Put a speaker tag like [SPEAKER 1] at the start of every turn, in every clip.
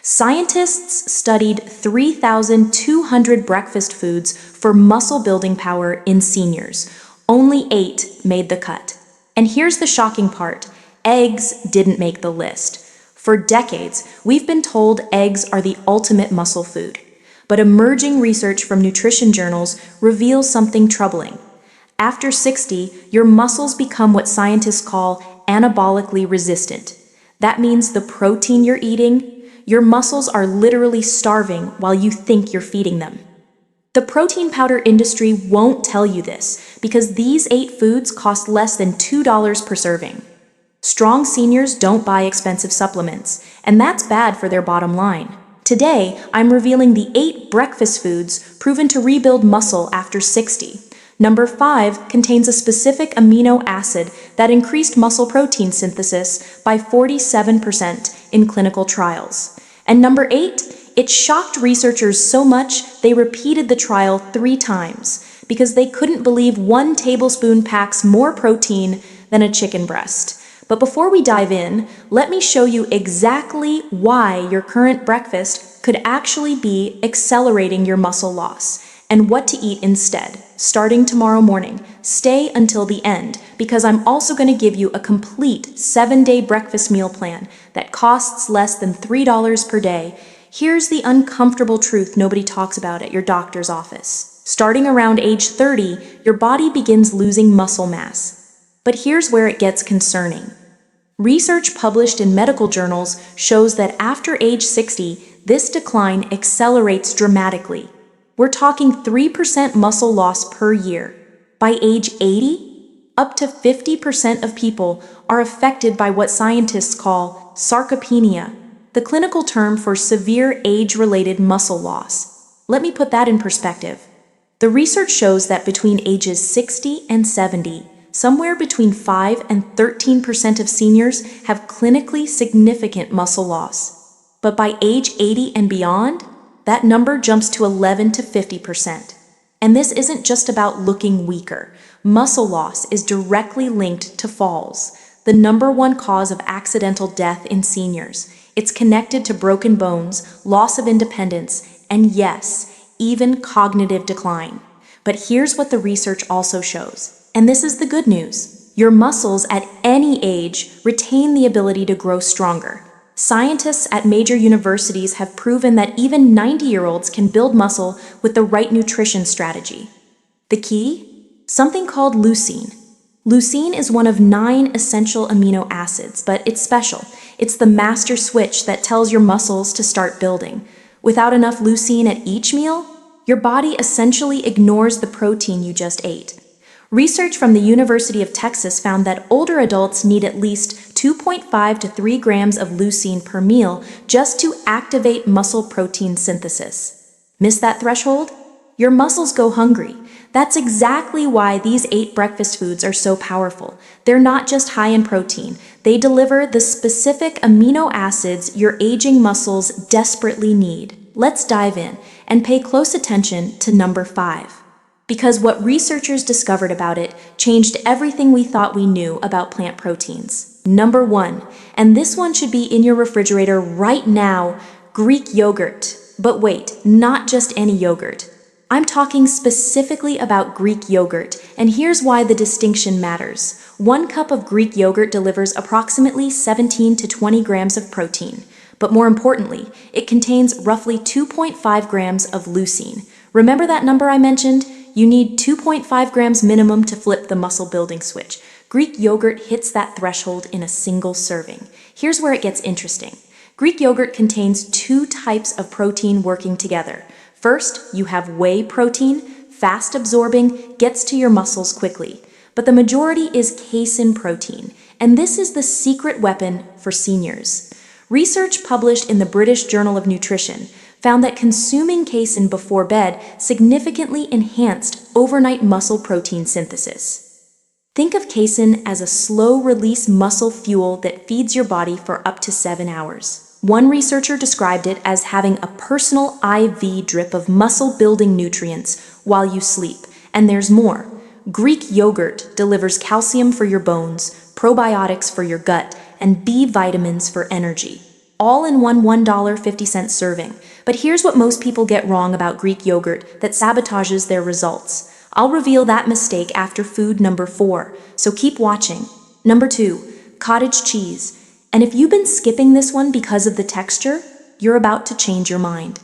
[SPEAKER 1] Scientists studied 3,200 breakfast foods for muscle building power in seniors. Only 8 made the cut. And here's the shocking part: eggs didn't make the list. For decades, we've been told eggs are the ultimate muscle food. But emerging research from nutrition journals reveals something troubling. After 60, your muscles become what scientists call anabolically resistant. That means the protein you're eating, your muscles are literally starving while you think you're feeding them. The protein powder industry won't tell you this because these 8 foods cost less than $2 per serving. Strong seniors don't buy expensive supplements, and that's bad for their bottom line. Today, I'm revealing the 8 breakfast foods proven to rebuild muscle after 60. Number 5 contains a specific amino acid that increased muscle protein synthesis by 47% in clinical trials. And number 8, it shocked researchers so much they repeated the trial 3 times because they couldn't believe 1 tablespoon packs more protein than a chicken breast. But before we dive in, let me show you exactly why your current breakfast could actually be accelerating your muscle loss and what to eat instead. Starting tomorrow morning, stay until the end because I'm also going to give you a complete 7-day breakfast meal plan that costs less than $3 per day. Here's the uncomfortable truth nobody talks about at your doctor's office. Starting around age 30, your body begins losing muscle mass. But here's where it gets concerning. Research published in medical journals shows that after age 60, this decline accelerates dramatically. We're talking 3% muscle loss per year. By age 80, up to 50% of people are affected by what scientists call sarcopenia, the clinical term for severe age-related muscle loss. Let me put that in perspective. The research shows that between ages 60 and 70, somewhere between 5 and 13% of seniors have clinically significant muscle loss. But by age 80 and beyond, that number jumps to 11 to 50%. And this isn't just about looking weaker. Muscle loss is directly linked to falls, the #1 cause of accidental death in seniors. It's connected to broken bones, loss of independence, and yes, even cognitive decline. But here's what the research also shows. And this is the good news. Your muscles at any age retain the ability to grow stronger. Scientists at major universities have proven that even 90-year-olds can build muscle with the right nutrition strategy. The key? Something called leucine. Leucine is one of 9 essential amino acids, but it's special. It's the master switch that tells your muscles to start building. Without enough leucine at each meal, your body essentially ignores the protein you just ate. Research from the University of Texas found that older adults need at least 2.5 to 3 grams of leucine per meal just to activate muscle protein synthesis. Miss that threshold? Your muscles go hungry. That's exactly why these 8 breakfast foods are so powerful. They're not just high in protein. They deliver the specific amino acids your aging muscles desperately need. Let's dive in and pay close attention to number 5. Because what researchers discovered about it changed everything we thought we knew about plant proteins. Number 1, and this one should be in your refrigerator right now, Greek yogurt. But wait, not just any yogurt. I'm talking specifically about Greek yogurt, and here's why the distinction matters. 1 cup of Greek yogurt delivers approximately 17 to 20 grams of protein. But more importantly, it contains roughly 2.5 grams of leucine. Remember that number I mentioned? You need 2.5 grams minimum to flip the muscle building switch. Greek yogurt hits that threshold in a single serving. Here's where it gets interesting. Greek yogurt contains 2 types of protein working together. First, you have whey protein, fast absorbing, gets to your muscles quickly. But the majority is casein protein, and this is the secret weapon for seniors. Research published in the British Journal of Nutrition found that consuming casein before bed significantly enhanced overnight muscle protein synthesis. Think of casein as a slow-release muscle fuel that feeds your body for up to 7 hours. One researcher described it as having a personal IV drip of muscle-building nutrients while you sleep. And there's more. Greek yogurt delivers calcium for your bones, probiotics for your gut, and B vitamins for energy. all in one $1.50 serving. But here's what most people get wrong about Greek yogurt that sabotages their results. I'll reveal that mistake after food number 4, so keep watching. Number 2, cottage cheese. And if you've been skipping this one because of the texture, you're about to change your mind.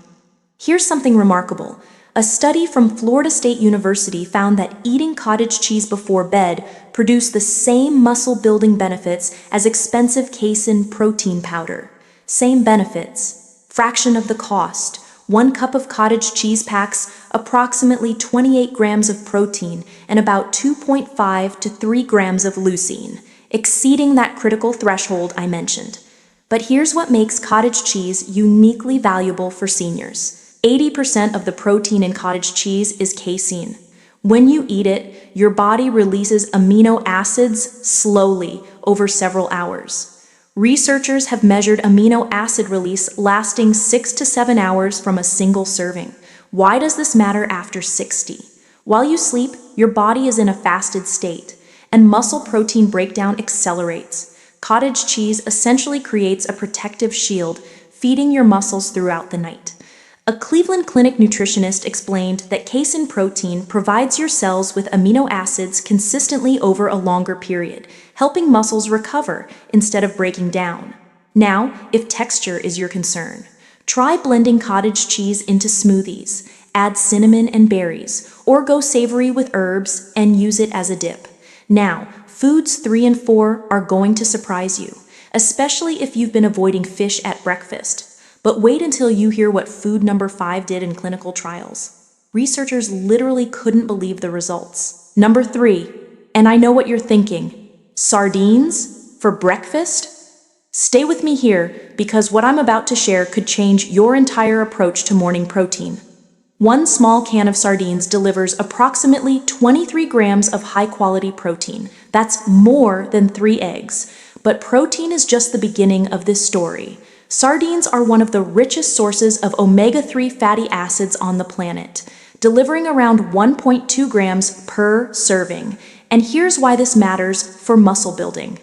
[SPEAKER 1] Here's something remarkable. A study from Florida State University found that eating cottage cheese before bed produced the same muscle-building benefits as expensive casein protein powder. Same benefits, fraction of the cost. 1 cup of cottage cheese packs approximately 28 grams of protein and about 2.5 to 3 grams of leucine, exceeding that critical threshold I mentioned. But here's what makes cottage cheese uniquely valuable for seniors. 80% of the protein in cottage cheese is casein. When you eat it, your body releases amino acids slowly over several hours. Researchers have measured amino acid release lasting 6 to 7 hours from a single serving. Why does this matter after 60? While you sleep, your body is in a fasted state, and muscle protein breakdown accelerates. Cottage cheese essentially creates a protective shield, feeding your muscles throughout the night. A Cleveland Clinic nutritionist explained that casein protein provides your cells with amino acids consistently over a longer period, helping muscles recover instead of breaking down. Now, if texture is your concern, try blending cottage cheese into smoothies, add cinnamon and berries, or go savory with herbs and use it as a dip. Now, foods 3 and 4 are going to surprise you, especially if you've been avoiding fish at breakfast. But wait until you hear what food number 5 did in clinical trials. Researchers literally couldn't believe the results. Number 3, and I know what you're thinking, sardines for breakfast? Stay with me here because what I'm about to share could change your entire approach to morning protein. 1 small can of sardines delivers approximately 23 grams of high-quality protein. That's more than 3 eggs. But protein is just the beginning of this story. Sardines are one of the richest sources of omega-3 fatty acids on the planet, delivering around 1.2 grams per serving. And here's why this matters for muscle building.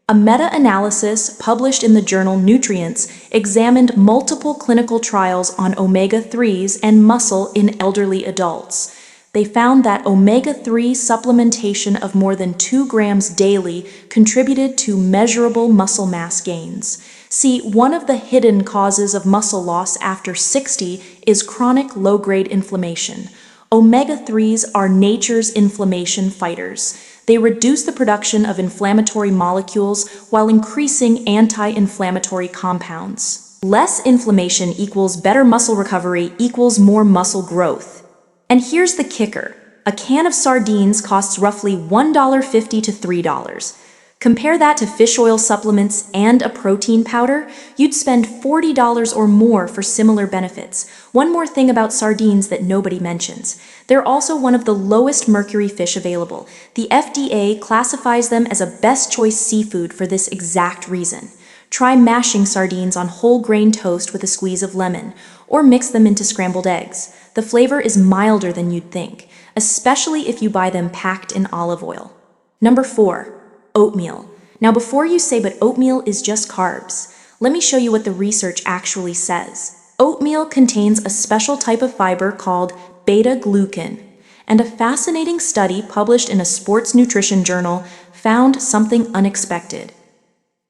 [SPEAKER 1] A meta-analysis published in the journal Nutrients examined multiple clinical trials on omega-3s and muscle in elderly adults. They found that omega-3 supplementation of more than 2 grams daily contributed to measurable muscle mass gains. See, one of the hidden causes of muscle loss after 60 is chronic low-grade inflammation. Omega-3s are nature's inflammation fighters. They reduce the production of inflammatory molecules while increasing anti-inflammatory compounds. Less inflammation equals better muscle recovery equals more muscle growth. And here's the kicker. A can of sardines costs roughly $1.50 to $3. Compare that to fish oil supplements and a protein powder, you'd spend $40 or more for similar benefits. One more thing about sardines that nobody mentions. They're also one of the lowest mercury fish available. The FDA classifies them as a best choice seafood for this exact reason. Try mashing sardines on whole grain toast with a squeeze of lemon, or mix them into scrambled eggs. The flavor is milder than you'd think, especially if you buy them packed in olive oil. Number 4. Oatmeal. Now before you say, but oatmeal is just carbs, let me show you what the research actually says. Oatmeal contains a special type of fiber called beta-glucan, and a fascinating study published in a sports nutrition journal found something unexpected.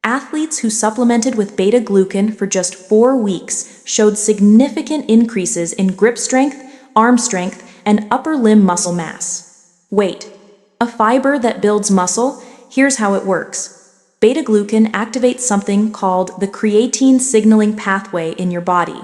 [SPEAKER 1] Athletes who supplemented with beta-glucan for just 4 weeks showed significant increases in grip strength, arm strength, and upper limb muscle mass. Wait, a fiber that builds muscle? Here's how it works. Beta-glucan activates something called the creatine signaling pathway in your body.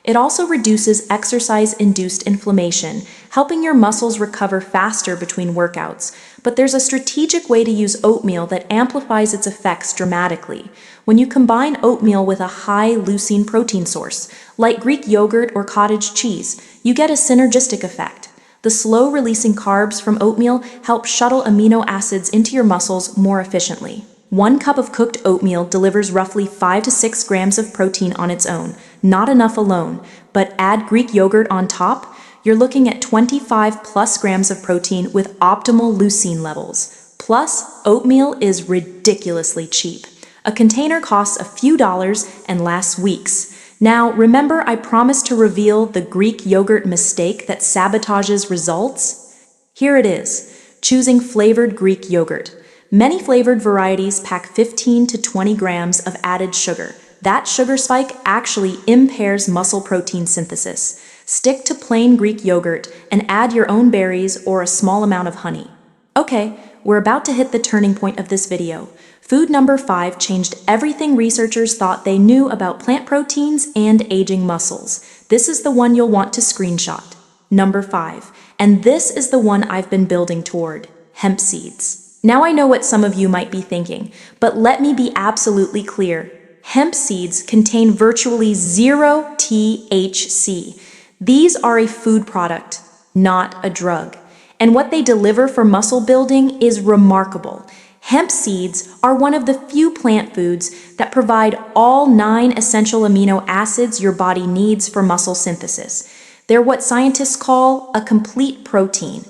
[SPEAKER 1] It also reduces exercise-induced inflammation, helping your muscles recover faster between workouts. But there's a strategic way to use oatmeal that amplifies its effects dramatically. When you combine oatmeal with a high leucine protein source, like Greek yogurt or cottage cheese, you get a synergistic effect. The slow-releasing carbs from oatmeal help shuttle amino acids into your muscles more efficiently. 1 cup of cooked oatmeal delivers roughly 5 to 6 grams of protein on its own, not enough alone, but add Greek yogurt on top, you're looking at 25 plus grams of protein with optimal leucine levels. Plus, oatmeal is ridiculously cheap. A container costs a few dollars and lasts weeks. Now, remember I promised to reveal the Greek yogurt mistake that sabotages results? Here it is, choosing flavored Greek yogurt. Many flavored varieties pack 15 to 20 grams of added sugar. That sugar spike actually impairs muscle protein synthesis. Stick to plain Greek yogurt and add your own berries or a small amount of honey. Okay, we're about to hit the turning point of this video. Food number 5 changed everything researchers thought they knew about plant proteins and aging muscles. This is the one you'll want to screenshot. Number 5. And this is the one I've been building toward. Hemp seeds. Now I know what some of you might be thinking, but let me be absolutely clear. Hemp seeds contain virtually zero THC. These are a food product, not a drug. And what they deliver for muscle building is remarkable. Hemp seeds are one of the few plant foods that provide all 9 essential amino acids your body needs for muscle synthesis. They're what scientists call a complete protein.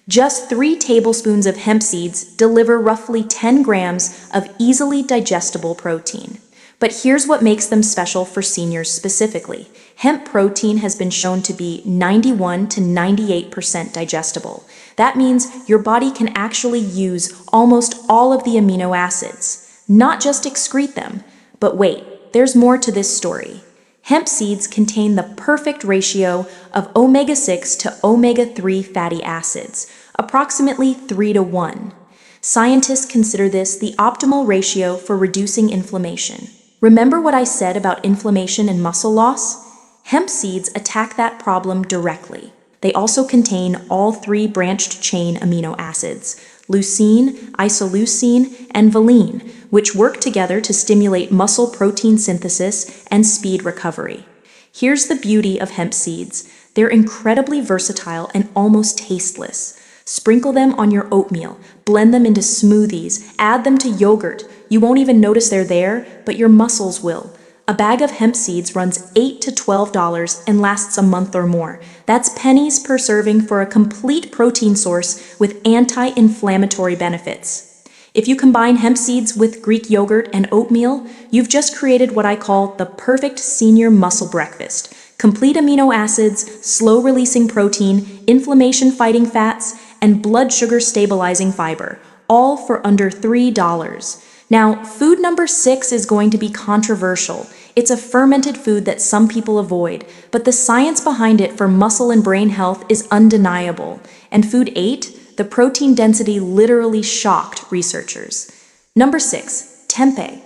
[SPEAKER 1] Just 3 tablespoons of hemp seeds deliver roughly 10 grams of easily digestible protein. But here's what makes them special for seniors specifically. Hemp protein has been shown to be 91 to 98% digestible. That means your body can actually use almost all of the amino acids, not just excrete them. But wait, there's more to this story. Hemp seeds contain the perfect ratio of omega-6 to omega-3 fatty acids, approximately 3 to 1. Scientists consider this the optimal ratio for reducing inflammation. Remember what I said about inflammation and muscle loss? Hemp seeds attack that problem directly. They also contain all 3 branched-chain amino acids, leucine, isoleucine, and valine, which work together to stimulate muscle protein synthesis and speed recovery. Here's the beauty of hemp seeds. They're incredibly versatile and almost tasteless. Sprinkle them on your oatmeal, blend them into smoothies, add them to yogurt. You won't even notice they're there, but your muscles will. A bag of hemp seeds runs $8 to $12 and lasts a month or more. That's pennies per serving for a complete protein source with anti-inflammatory benefits. If you combine hemp seeds with Greek yogurt and oatmeal, you've just created what I call the perfect senior muscle breakfast. Complete amino acids, slow-releasing protein, inflammation-fighting fats, and blood sugar-stabilizing fiber, all for under $3. Now, food number 6 is going to be controversial. It's a fermented food that some people avoid, but the science behind it for muscle and brain health is undeniable. And food 8, the protein density literally shocked researchers. Number 6, tempeh.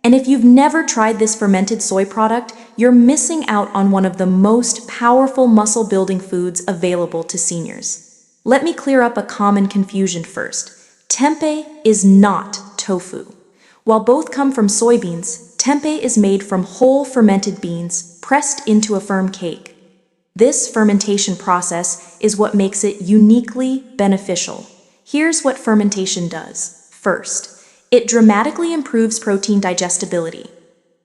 [SPEAKER 1] And if you've never tried this fermented soy product, you're missing out on one of the most powerful muscle-building foods available to seniors. Let me clear up a common confusion first. Tempeh is not tofu. While both come from soybeans, tempeh is made from whole fermented beans pressed into a firm cake. This fermentation process is what makes it uniquely beneficial. Here's what fermentation does. First, it dramatically improves protein digestibility.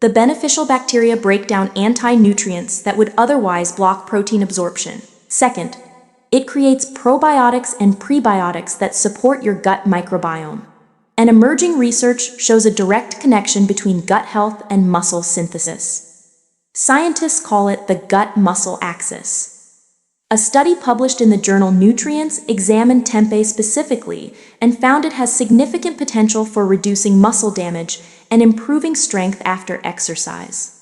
[SPEAKER 1] The beneficial bacteria break down anti-nutrients that would otherwise block protein absorption. Second, it creates probiotics and prebiotics that support your gut microbiome. And emerging research shows a direct connection between gut health and muscle synthesis. Scientists call it the gut-muscle axis. A study published in the journal Nutrients examined tempeh specifically and found it has significant potential for reducing muscle damage and improving strength after exercise.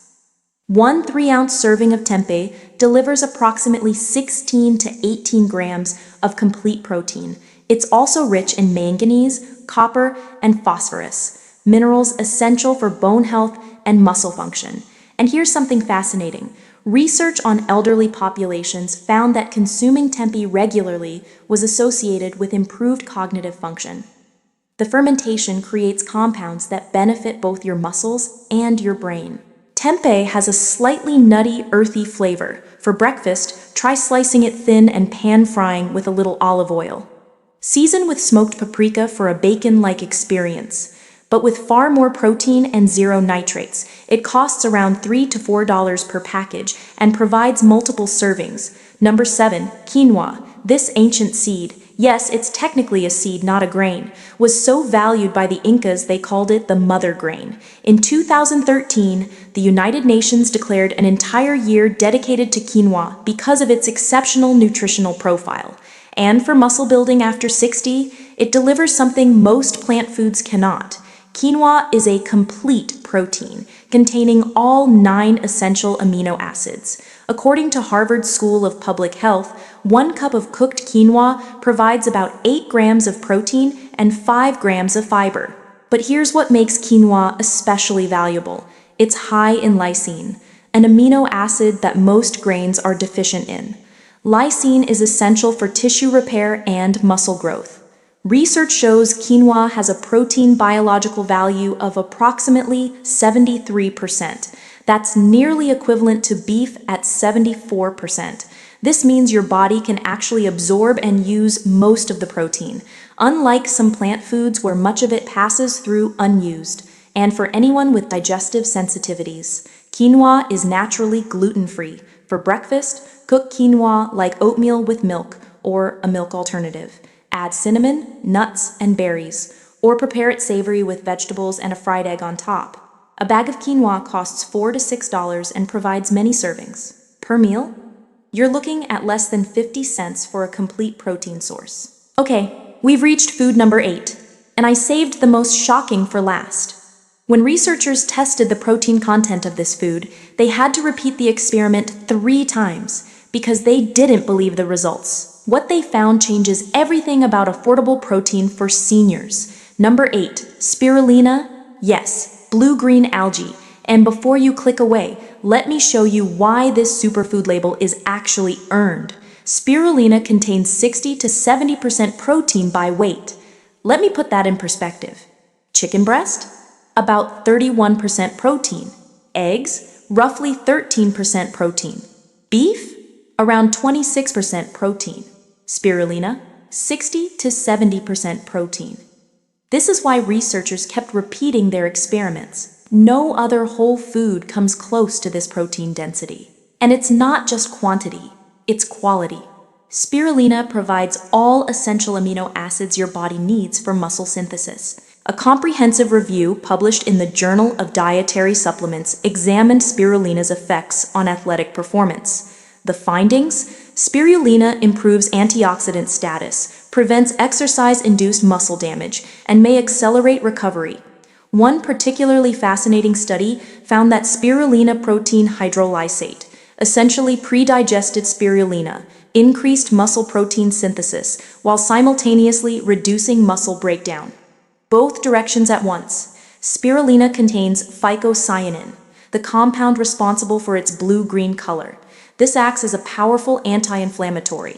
[SPEAKER 1] 1 3-ounce serving of tempeh delivers approximately 16 to 18 grams of complete protein. It's also rich in manganese, copper, and phosphorus, minerals essential for bone health and muscle function. And here's something fascinating. Research on elderly populations found that consuming tempeh regularly was associated with improved cognitive function. The fermentation creates compounds that benefit both your muscles and your brain. Tempeh has a slightly nutty, earthy flavor. For breakfast, try slicing it thin and pan-frying with a little olive oil. Season with smoked paprika for a bacon-like experience. But with far more protein and 0 nitrates, it costs around $3 to $4 per package and provides multiple servings. Number 7, quinoa. This ancient seed, yes, it's technically a seed, not a grain, was so valued by the Incas they called it the mother grain. In 2013, the United Nations declared an entire year dedicated to quinoa because of its exceptional nutritional profile. And for muscle building after 60, it delivers something most plant foods cannot. Quinoa is a complete protein, containing all 9 essential amino acids. According to Harvard School of Public Health, 1 cup of cooked quinoa provides about 8 grams of protein and 5 grams of fiber. But here's what makes quinoa especially valuable. It's high in lysine, an amino acid that most grains are deficient in. Lysine is essential for tissue repair and muscle growth. Research shows quinoa has a protein biological value of approximately 73%. That's nearly equivalent to beef at 74%. This means your body can actually absorb and use most of the protein, unlike some plant foods where much of it passes through unused. And for anyone with digestive sensitivities, quinoa is naturally gluten-free. For breakfast, cook quinoa like oatmeal with milk or a milk alternative. Add cinnamon, nuts, and berries, or prepare it savory with vegetables and a fried egg on top. A bag of quinoa costs $4 to $6 and provides many servings. Per meal, you're looking at less than 50 cents for a complete protein source. Okay, we've reached food number 8, and I saved the most shocking for last. When researchers tested the protein content of this food, they had to repeat the experiment 3 times because they didn't believe the results. What they found changes everything about affordable protein for seniors. Number 8, spirulina. Yes, blue-green algae. And before you click away, let me show you why this superfood label is actually earned. Spirulina contains 60 to 70% protein by weight. Let me put that in perspective. Chicken breast? About 31% protein. Eggs? Roughly 13% protein. Beef? Around 26% protein. Spirulina, 60 to 70% protein. This is why researchers kept repeating their experiments. No other whole food comes close to this protein density. And it's not just quantity, it's quality. Spirulina provides all essential amino acids your body needs for muscle synthesis. A comprehensive review published in the Journal of Dietary Supplements examined spirulina's effects on athletic performance. The findings? Spirulina improves antioxidant status, prevents exercise-induced muscle damage, and may accelerate recovery. One particularly fascinating study found that spirulina protein hydrolysate, essentially pre-digested spirulina, increased muscle protein synthesis while simultaneously reducing muscle breakdown. Both directions at once. Spirulina contains phycocyanin, the compound responsible for its blue-green color. This acts as a powerful anti-inflammatory.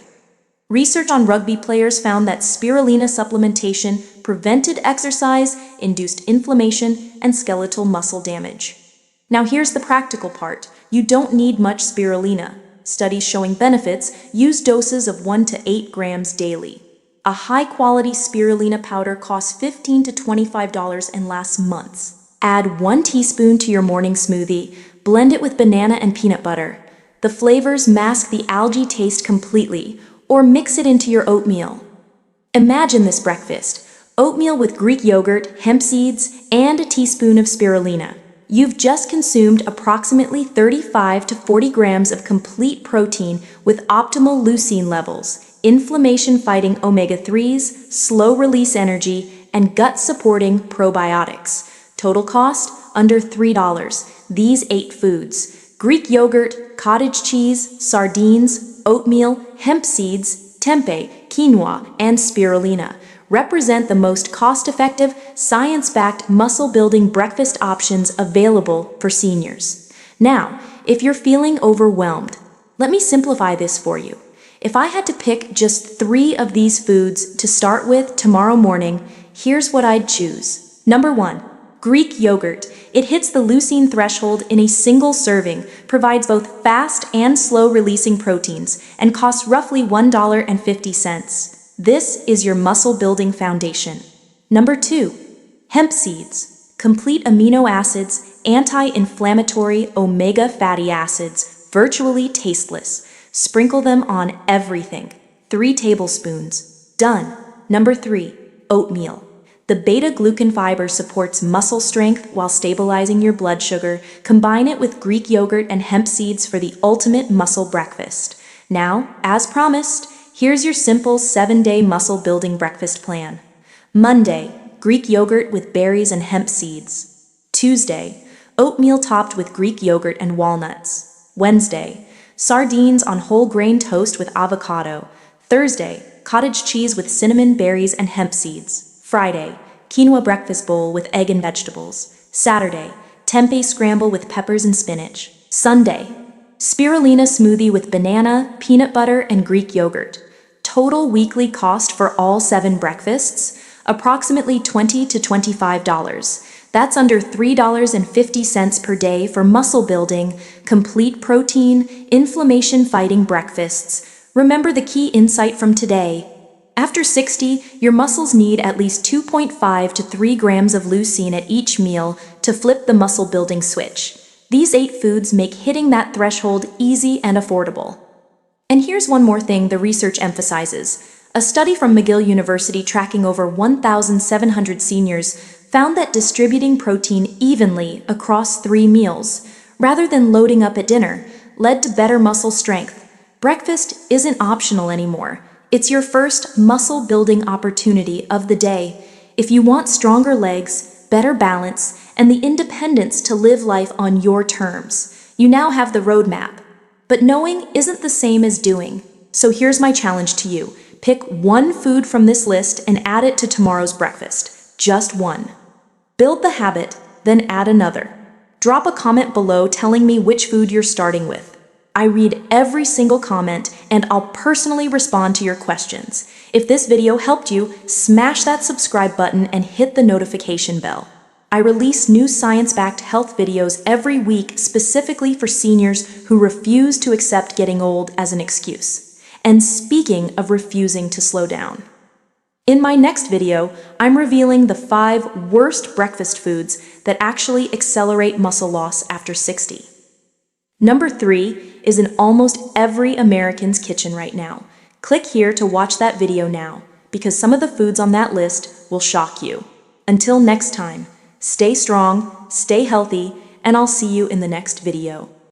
[SPEAKER 1] Research on rugby players found that spirulina supplementation prevented exercise, induced inflammation, and skeletal muscle damage. Now here's the practical part. You don't need much spirulina. Studies showing benefits use doses of 1 to 8 grams daily. A high-quality spirulina powder costs $15 to $25 and lasts months. Add 1 teaspoon to your morning smoothie, blend it with banana and peanut butter. The flavors mask the algae taste completely, or mix it into your oatmeal. Imagine this breakfast: oatmeal with Greek yogurt, hemp seeds, and a teaspoon of spirulina. You've just consumed approximately 35 to 40 grams of complete protein with optimal leucine levels, inflammation-fighting omega-3s, slow-release energy, and gut-supporting probiotics. Total cost? Under $3. These 8 foods: Greek yogurt, cottage cheese, sardines, oatmeal, hemp seeds, tempeh, quinoa, and spirulina represent the most cost-effective, science-backed muscle-building breakfast options available for seniors. Now, if you're feeling overwhelmed, let me simplify this for you. If I had to pick just 3 of these foods to start with tomorrow morning, here's what I'd choose. Number 1. Greek yogurt. It hits the leucine threshold in a single serving, provides both fast and slow-releasing proteins, and costs roughly $1.50. This is your muscle-building foundation. Number 2. Hemp seeds. Complete amino acids, anti-inflammatory omega fatty acids, virtually tasteless. Sprinkle them on everything. 3 tablespoons. Done. Number 3, oatmeal. The beta-glucan fiber supports muscle strength while stabilizing your blood sugar. Combine it with Greek yogurt and hemp seeds for the ultimate muscle breakfast. Now, as promised, here's your simple 7-day muscle-building breakfast plan. Monday, Greek yogurt with berries and hemp seeds. Tuesday, oatmeal topped with Greek yogurt and walnuts. Wednesday, sardines on whole grain toast with avocado. Thursday, cottage cheese with cinnamon, berries, and hemp seeds. Friday, quinoa breakfast bowl with egg and vegetables. Saturday, tempeh scramble with peppers and spinach. Sunday, spirulina smoothie with banana, peanut butter, and Greek yogurt. Total weekly cost for all 7 breakfasts, approximately $20 to $25. That's under $3.50 per day for muscle building, complete protein, inflammation-fighting breakfasts. Remember the key insight from today. After 60, your muscles need at least 2.5 to 3 grams of leucine at each meal to flip the muscle-building switch. These 8 foods make hitting that threshold easy and affordable. And here's one more thing the research emphasizes. A study from McGill University tracking over 1,700 seniors found that distributing protein evenly across 3 meals, rather than loading up at dinner, led to better muscle strength. Breakfast isn't optional anymore. It's your first muscle-building opportunity of the day. If you want stronger legs, better balance, and the independence to live life on your terms, you now have the roadmap. But knowing isn't the same as doing. So here's my challenge to you. Pick one food from this list and add it to tomorrow's breakfast. Just one. Build the habit, then add another. Drop a comment below telling me which food you're starting with. I read every single comment and I'll personally respond to your questions. If this video helped you, smash that subscribe button and hit the notification bell. I release new science-backed health videos every week specifically for seniors who refuse to accept getting old as an excuse. And speaking of refusing to slow down. In my next video, I'm revealing the 5 worst breakfast foods that actually accelerate muscle loss after 60. Number 3 is in almost every American's kitchen right now. Click here to watch that video now, because some of the foods on that list will shock you. Until next time, stay strong, stay healthy, and I'll see you in the next video.